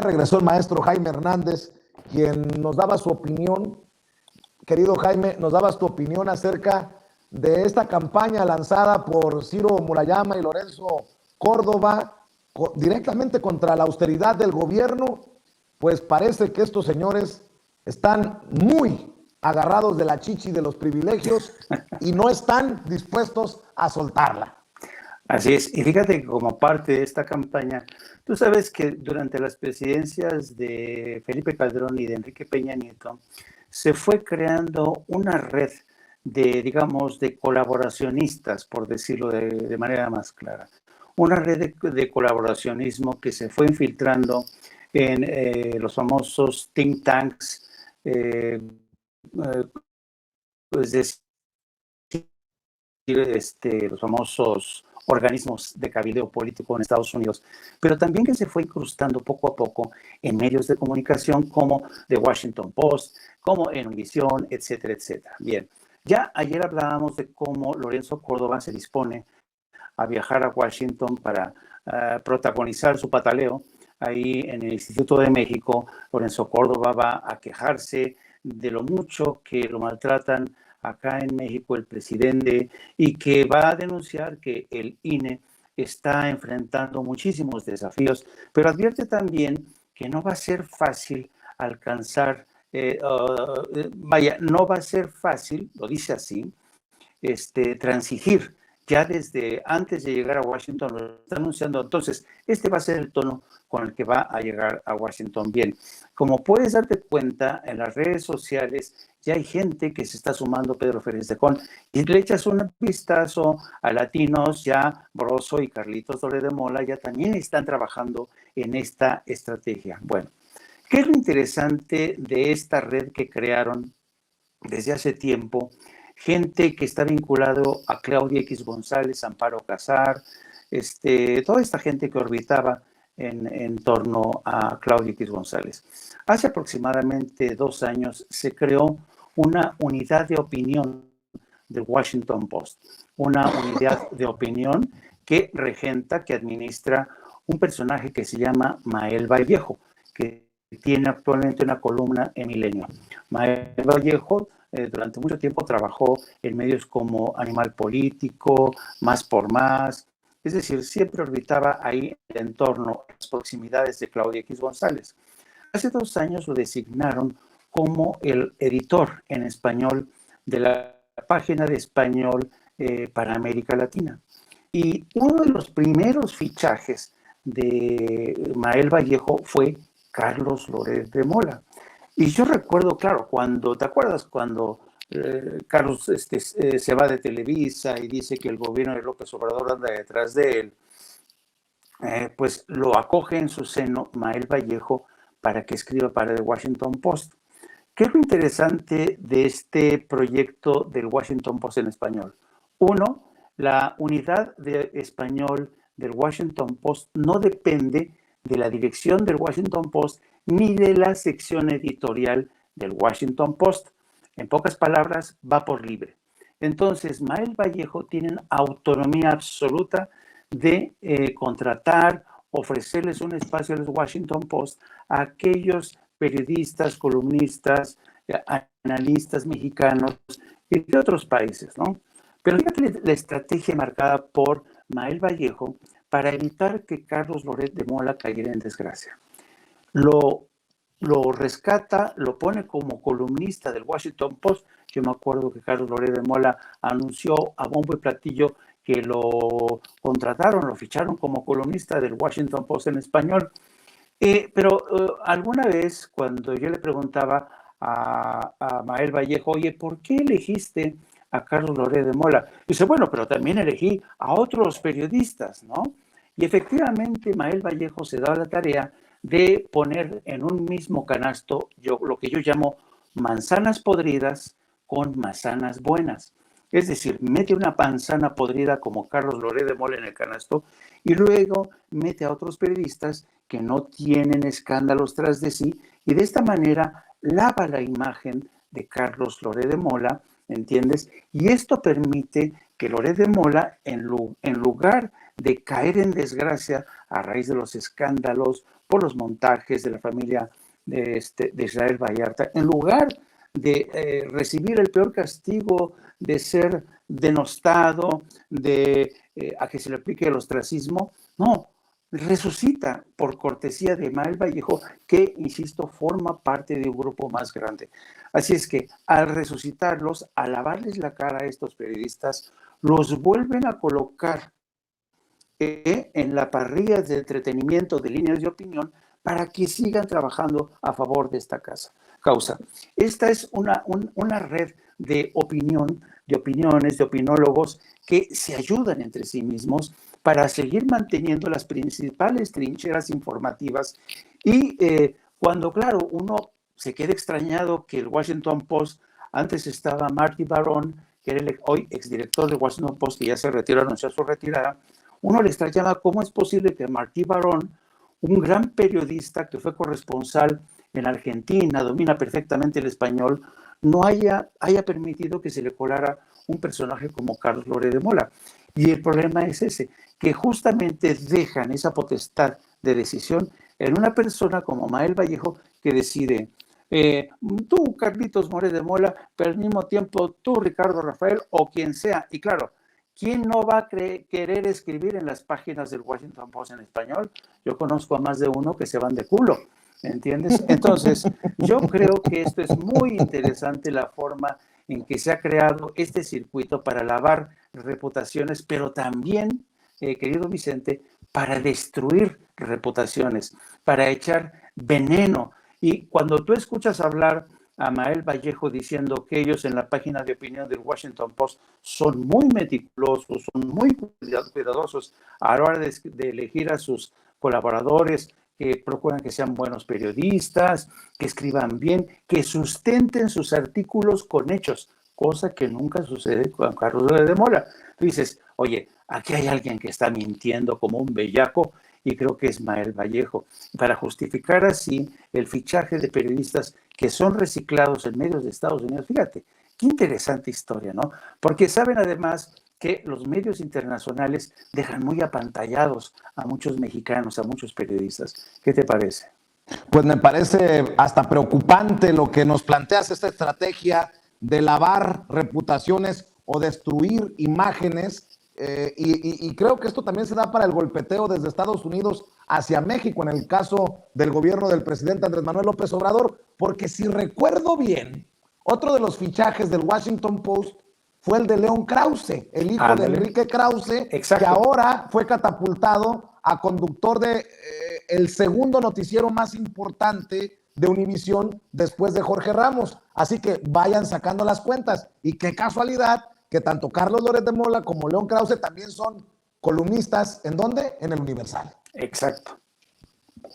regresó el maestro Jaime Hernández, quien nos daba su opinión. Querido Jaime, nos dabas tu opinión acerca de esta campaña lanzada por Ciro Murayama y Lorenzo Córdoba directamente contra la austeridad del gobierno. Pues parece que estos señores están muy agarrados de la chichi de los privilegios y no están dispuestos a soltarla. Así es, y fíjate que como parte de esta campaña, tú sabes que durante las presidencias de Felipe Calderón y de Enrique Peña Nieto, se fue creando una red de, digamos, de colaboracionistas, por decirlo de manera más clara. Una red de colaboracionismo que se fue infiltrando en los famosos think tanks, es decir, los famosos organismos de cabildeo político en Estados Unidos, pero también que se fue incrustando poco a poco en medios de comunicación como The Washington Post, como en Univisión, etcétera, etcétera. Bien, ya ayer hablábamos de cómo Lorenzo Córdoba se dispone a viajar a Washington para protagonizar su pataleo. Ahí en el Instituto de México, Lorenzo Córdoba va a quejarse de lo mucho que lo maltratan acá en México el presidente y que va a denunciar que el INE está enfrentando muchísimos desafíos, pero advierte también que no va a ser fácil alcanzar, no va a ser fácil, lo dice así, transigir. Ya desde antes de llegar a Washington lo está anunciando. Entonces, este va a ser el tono con el que va a llegar a Washington. Bien, como puedes darte cuenta, en las redes sociales ya hay gente que se está sumando, Pedro Férez de Con, y le echas un vistazo a latinos, ya Broso y Carlitos Loret de Mola ya también están trabajando en esta estrategia. Bueno, ¿qué es lo interesante de esta red que crearon desde hace tiempo? Gente que está vinculado a Claudia X González, Amparo Casar, toda esta gente que orbitaba en torno a Claudia X González. Hace aproximadamente 2 años se creó una unidad de opinión del Washington Post, una unidad de opinión que regenta, que administra un personaje que se llama Mael Vallejo, que tiene actualmente una columna en Milenio. Mael Vallejo durante mucho tiempo trabajó en medios como Animal Político, Más por Más, es decir, siempre orbitaba ahí en torno a las proximidades de Claudia X González. Hace 2 años lo designaron como el editor en español de la página de español para América Latina. Y uno de los primeros fichajes de Mael Vallejo fue Carlos Loret de Mola. Y yo recuerdo, claro, ¿te acuerdas cuando Carlos se va de Televisa y dice que el gobierno de López Obrador anda detrás de él? Pues lo acoge en su seno Mael Vallejo para que escriba para el Washington Post. ¿Qué es lo interesante de este proyecto del Washington Post en español? Uno, la unidad de español del Washington Post no depende de la dirección del Washington Post ni de la sección editorial del Washington Post. En pocas palabras, va por libre. Entonces, Mael Vallejo tiene autonomía absoluta de contratar, ofrecerles un espacio al Washington Post a aquellos periodistas, columnistas, analistas mexicanos y de otros países, ¿no? Pero fíjate la estrategia marcada por Mael Vallejo para evitar que Carlos Loret de Mola cayera en desgracia. Lo rescata, lo pone como columnista del Washington Post. Yo me acuerdo que Carlos Loret de Mola anunció a bombo y platillo que lo contrataron, lo ficharon como columnista del Washington Post en español. Pero alguna vez cuando yo le preguntaba a Mael Vallejo, oye, ¿por qué elegiste a Carlos Loret de Mola? Dice, bueno, pero también elegí a otros periodistas, ¿no? Y efectivamente Mael Vallejo se da la tarea de poner en un mismo canasto lo que yo llamo manzanas podridas con manzanas buenas. Es decir, mete una manzana podrida como Carlos Loret de Mola en el canasto y luego mete a otros periodistas que no tienen escándalos tras de sí y de esta manera lava la imagen de Carlos Loret de Mola, ¿entiendes? Y esto permite que Loret de Mola, en lugar de caer en desgracia a raíz de los escándalos por los montajes de la familia de Israel Vallarta, en lugar de recibir el peor castigo, de ser denostado, a que se le aplique el ostracismo, no, resucita por cortesía de Mael Vallejo, que, insisto, forma parte de un grupo más grande. Así es que al resucitarlos, al lavarles la cara a estos periodistas, los vuelven a colocar en la parrilla de entretenimiento de Líneas de Opinión para que sigan trabajando a favor de esta causa. Esta es una red de opinión, de opiniones, de opinólogos que se ayudan entre sí mismos para seguir manteniendo las principales trincheras informativas y cuando, claro, uno se queda extrañado que el Washington Post, antes estaba Marty Baron, que era el hoy exdirector del Washington Post, que ya se retiró, anunció su retirada, uno le extrañaba cómo es posible que Marty Baron, un gran periodista que fue corresponsal en Argentina, domina perfectamente el español, no haya permitido que se le colara un personaje como Carlos Loret de Mola. Y el problema es ese, que justamente dejan esa potestad de decisión en una persona como Mael Vallejo, que decide, tú, Carlitos Loret de Mola, pero al mismo tiempo tú, Ricardo Rafael, o quien sea. Y claro, ¿quién no va a querer escribir en las páginas del Washington Post en español? Yo conozco a más de uno que se van de culo, ¿entiendes? Entonces, yo creo que esto es muy interesante, la forma en que se ha creado este circuito para lavar reputaciones, pero también, querido Vicente, para destruir reputaciones, para echar veneno. Y cuando tú escuchas hablar a Mael Vallejo diciendo que ellos en la página de opinión del Washington Post son muy meticulosos, son muy cuidadosos a la hora de elegir a sus colaboradores, que procuran que sean buenos periodistas, que escriban bien, que sustenten sus artículos con hechos, cosa que nunca sucede con Carlos de Mola. Tú dices, oye, aquí hay alguien que está mintiendo como un bellaco, y creo que es Mael Vallejo, para justificar así el fichaje de periodistas que son reciclados en medios de Estados Unidos. Fíjate, qué interesante historia, ¿no? Porque saben además que los medios internacionales dejan muy apantallados a muchos mexicanos, a muchos periodistas. ¿Qué te parece? Pues me parece hasta preocupante lo que nos planteas, esta estrategia de lavar reputaciones o destruir imágenes. Y creo que esto también se da para el golpeteo desde Estados Unidos hacia México, en el caso del gobierno del presidente Andrés Manuel López Obrador, porque si recuerdo bien, otro de los fichajes del Washington Post fue el de León Krause, el hijo de Enrique Krause, que ahora fue catapultado a conductor de el segundo noticiero más importante de Univisión después de Jorge Ramos. Así que vayan sacando las cuentas. Y qué casualidad que tanto Carlos Loret de Mola como León Krause también son columnistas. ¿En dónde? En el Universal. Exacto.